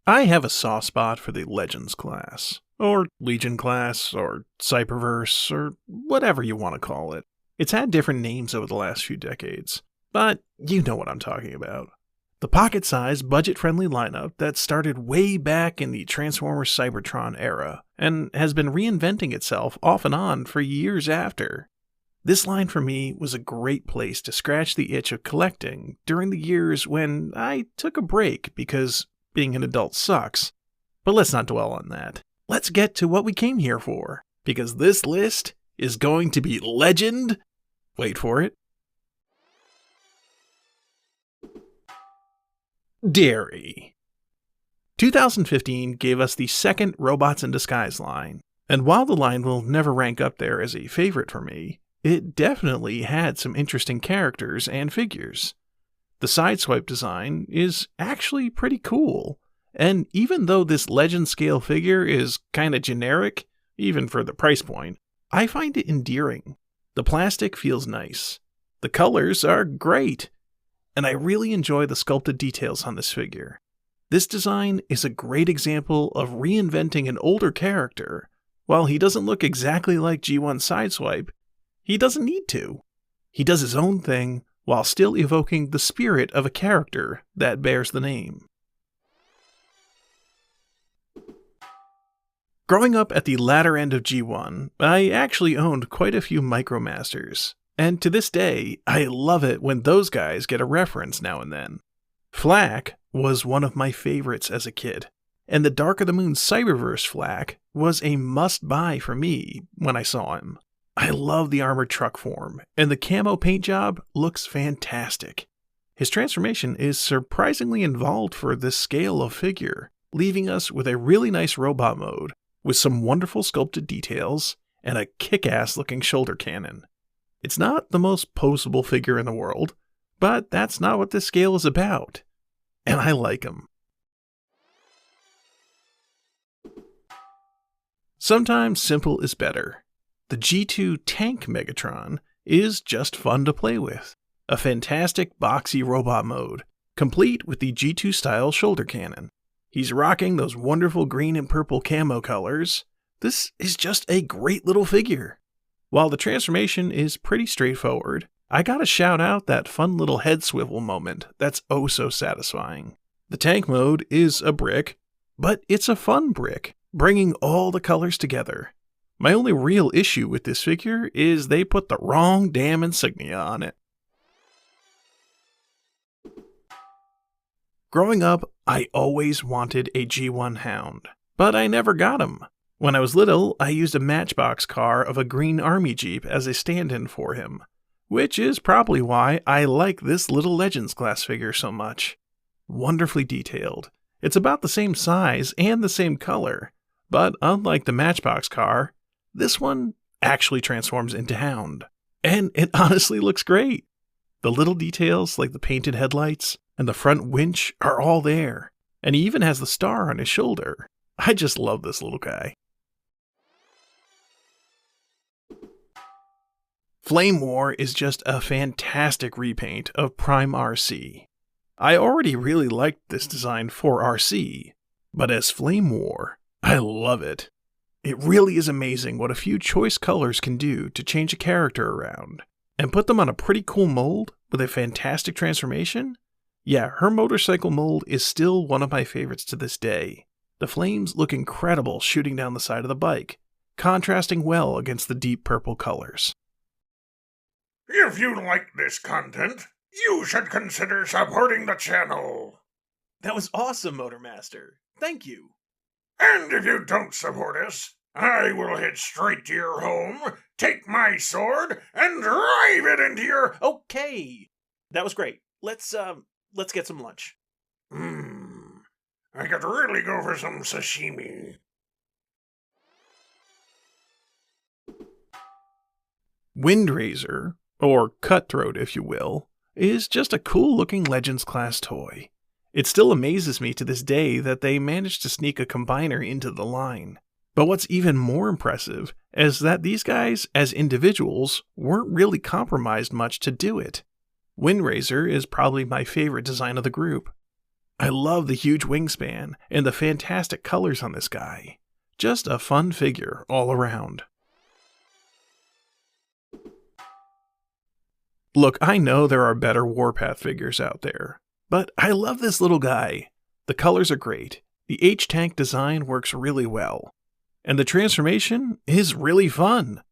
I have a soft spot for the Legends class, or Legion class, or cyberverse, or whatever you want to call it. It's had different names over the last few decades, but you know what I'm talking about. The pocket-sized, budget-friendly lineup that started way back in the Transformers Cybertron era, and has been reinventing itself off and on for years after. This line for me was a great place to scratch the itch of collecting during the years when I took a break because being an adult sucks. But let's not dwell on that. Let's get to what we came here for, because this list is going to be legend. Wait for it. Dairy. 2015 gave us the second Robots in Disguise line, and while the line will never rank up there as a favorite for me, it definitely had some interesting characters and figures. The Sideswipe design is actually pretty cool, and even though this legend scale figure is kinda generic, even for the price point, I find it endearing. The plastic feels nice. The colors are great, and I really enjoy the sculpted details on this figure. This design is a great example of reinventing an older character. While he doesn't look exactly like G1 Sideswipe, he doesn't need to. He does his own thing while still evoking the spirit of a character that bears the name. Growing up at the latter end of G1, I actually owned quite a few Micromasters, and to this day, I love it when those guys get a reference now and then. Flak was one of my favorites as a kid, and the Dark of the Moon cyberverse Flak was a must-buy for me when I saw him. I love the armored truck form, and the camo paint job looks fantastic. His transformation is surprisingly involved for this scale of figure, leaving us with a really nice robot mode, with some wonderful sculpted details, and a kick-ass looking shoulder cannon. It's not the most poseable figure in the world, but that's not what this scale is about, and I like him. Sometimes simple is better. The G2 Tank Megatron is just fun to play with. A fantastic boxy robot mode, complete with the G2 style shoulder cannon. He's rocking those wonderful green and purple camo colors. This is just a great little figure. While the transformation is pretty straightforward, I gotta shout out that fun little head swivel moment that's oh so satisfying. The tank mode is a brick, but it's a fun brick, bringing all the colors together. My only real issue with this figure is they put the wrong damn insignia on it. Growing up, I always wanted a G1 Hound, but I never got him. When I was little, I used a Matchbox car of a green army jeep as a stand-in for him, which is probably why I like this little Legends class figure so much. Wonderfully detailed. It's about the same size and the same color, but unlike the Matchbox car, this one actually transforms into Hound. And it honestly looks great. The little details like the painted headlights and the front winch are all there, and he even has the star on his shoulder. I just love this little guy. Flame War is just a fantastic repaint of Prime RC. I already really liked this design for RC, but as Flame War, I love it. It really is amazing what a few choice colors can do to change a character around, and put them on a pretty cool mold with a fantastic transformation. Yeah, her motorcycle mold is still one of my favorites to this day. The flames look incredible shooting down the side of the bike, contrasting well against the deep purple colors. If you like this content, you should consider supporting the channel. That was awesome, Motormaster. Thank you. And if you don't support us, I will head straight to your home, take my sword, and drive it into your... Okay. That was great. Let's get some lunch. I could really go for some sashimi. Windraiser, or Cutthroat if you will, is just a cool-looking Legends class toy. It still amazes me to this day that they managed to sneak a combiner into the line. But what's even more impressive is that these guys, as individuals, weren't really compromised much to do it. Windraiser is probably my favorite design of the group. I love the huge wingspan and the fantastic colors on this guy. Just a fun figure all around. Look, I know there are better Warpath figures out there, but I love this little guy. The colors are great, the H-Tank design works really well, and the transformation is really fun.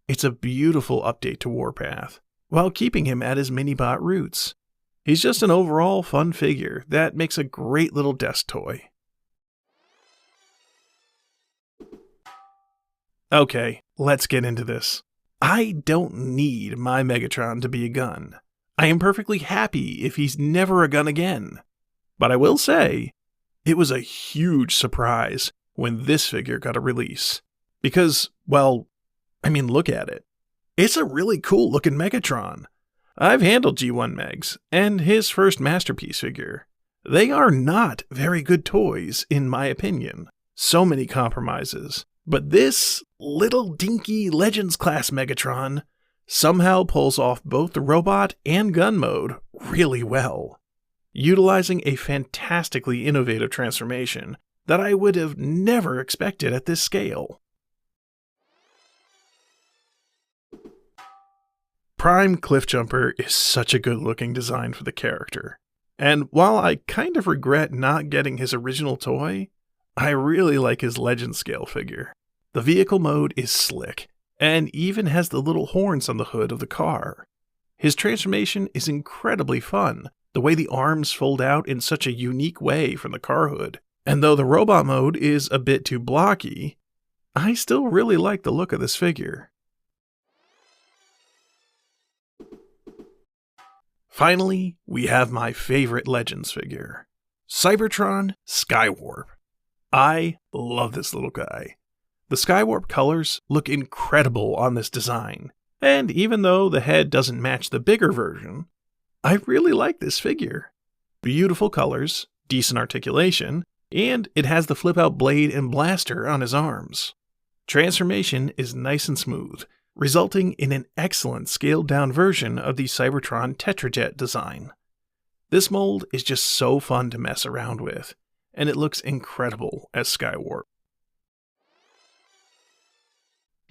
It's a beautiful update to Warpath, while keeping him at his Minibot roots. He's just an overall fun figure that makes a great little desk toy. Okay, let's get into this. I don't need my Megatron to be a gun. I am perfectly happy if he's never a gun again. But I will say, it was a huge surprise when this figure got a release. Because, well, look at it. It's a really cool looking Megatron. I've handled G1 Megs, and his first Masterpiece figure. They are not very good toys, in my opinion. So many compromises. But this little dinky Legends class Megatron somehow pulls off both the robot and gun mode really well, utilizing a fantastically innovative transformation that I would have never expected at this scale. Prime Cliffjumper is such a good looking design for the character, and while I kind of regret not getting his original toy, I really like his Legend scale figure. The vehicle mode is slick, and even has the little horns on the hood of the car. His transformation is incredibly fun, the way the arms fold out in such a unique way from the car hood. And though the robot mode is a bit too blocky, I still really like the look of this figure. Finally, we have my favorite Legends figure, Cybertron Skywarp. I love this little guy. The Skywarp colors look incredible on this design, and even though the head doesn't match the bigger version, I really like this figure. Beautiful colors, decent articulation, and it has the flip-out blade and blaster on his arms. Transformation is nice and smooth, resulting in an excellent scaled-down version of the Cybertron Tetrajet design. This mold is just so fun to mess around with, and it looks incredible as Skywarp.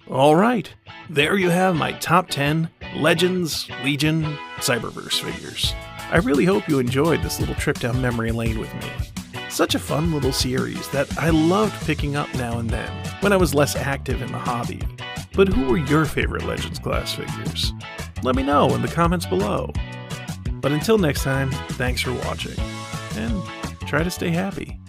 Alright, there you have my top 10 Legends, Legion, Cyberverse figures. I really hope you enjoyed this little trip down memory lane with me. Such a fun little series that I loved picking up now and then when I was less active in the hobby. But who were your favorite Legends class figures? Let me know in the comments below. But until next time, thanks for watching, and try to stay happy.